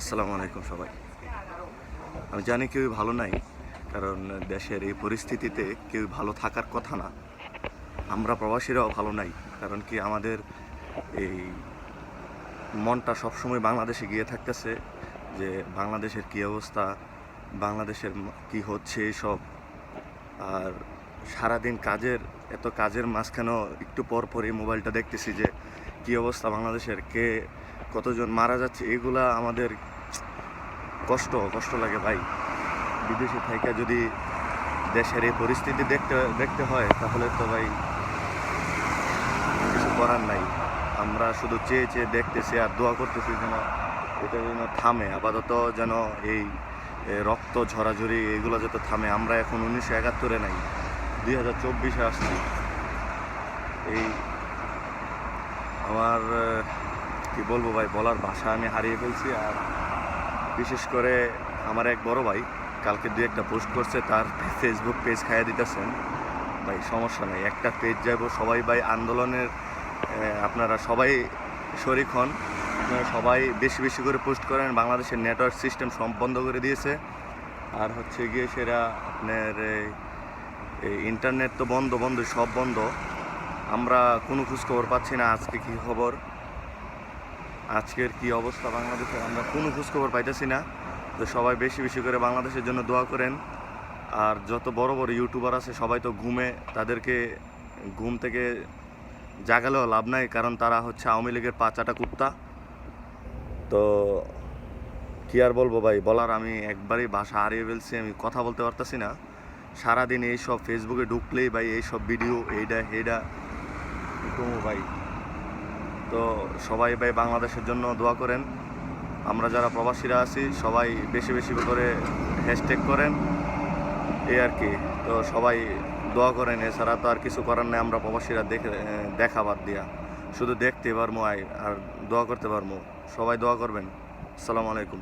আসসালামু আলাইকুম সবাই। আমি জানি কেউই ভালো নাই, কারণ দেশের এই পরিস্থিতিতে কেউ ভালো থাকার কথা না। আমরা প্রবাসীরাও ভালো নাই, কারণ কি আমাদের এই মনটা সবসময় বাংলাদেশে গিয়ে থাকতেছে যে বাংলাদেশের কী অবস্থা, বাংলাদেশের কি হচ্ছে এইসব। আর সারাদিন এত কাজের মাঝখানেও একটু পর পরই মোবাইলটা দেখতেছি যে কী অবস্থা বাংলাদেশের, কতজন মারা যাচ্ছে। এগুলা আমাদের কষ্ট লাগে ভাই। বিদেশে থাইকা যদি দেশের এই পরিস্থিতি দেখতে হয়, তাহলে তো ভাই কিছু করার নাই। আমরা শুধু চেয়ে চেয়ে দেখতেছি আর দোয়া করতেছি যেন এটা যেন থামে আপাতত, যেন এই রক্ত ঝরাঝরি এগুলো যত থামে। আমরা এখন 1971-এ নাই, 2024-এ আসছি। এই আমার কি বলবো ভাই, বলার ভাষা আমি হারিয়ে ফেলছি। আর বিশেষ করে আমার এক বড় ভাই কালকে একটা পোস্ট করছে, তার ফেসবুক পেজ খাইয়ে দিতেছেন ভাই। সমস্যা নাই, একটা পেজ যাবো সবাই ভাই আন্দোলনের। আপনারা সবাই শরিক হন, আপনারা সবাই বেশি বেশি করে পোস্ট করেন। বাংলাদেশের নেটওয়ার্ক সিস্টেম সব বন্ধ করে দিয়েছে। আর হচ্ছে গিয়ে সেটা আপনার ইন্টারনেট তো বন্ধ সব বন্ধ। আমরা কোনো খোঁজখবর পাচ্ছি না আজকে কী খবর, আজকের কি অবস্থা বাংলাদেশের, আমরা কোনো খোঁজখবর পাইতেছি না। তো সবাই বেশি বেশি করে বাংলাদেশের জন্য দোয়া করেন। আর যত বড় বড় ইউটিউবার আছে সবাই তো ঘুমে, তাদেরকে ঘুম থেকে জাগালেও লাভ নাই, কারণ তারা হচ্ছে আওয়ামী লীগের পাচাটা কুত্তা। তো কি আর বলবো ভাই, বলার আমি একবারই ভাষা হারিয়ে ফেলছি, আমি কথা বলতে পারতেছি না। সারাদিন এইসব ফেসবুকে ঢুকলেই ভাই এইসব ভিডিও, এইটা কমু ভাই। তো সবাই ভাই বাংলাদেশের জন্য দোয়া করেন। আমরা যারা প্রবাসীরা আছি সবাই বেশি বেশি করে হ্যাশট্যাগ করেন, এই আর কি। তো সবাই দোয়া করেন, এছাড়া তো আর কিছু করার নেই। আমরা প্রবাসীরা দেখা বাদ দিয়া শুধু দেখতে পারবো আর দোয়া করতে পারবো। সবাই দোয়া করবেন। আসসালামু আলাইকুম।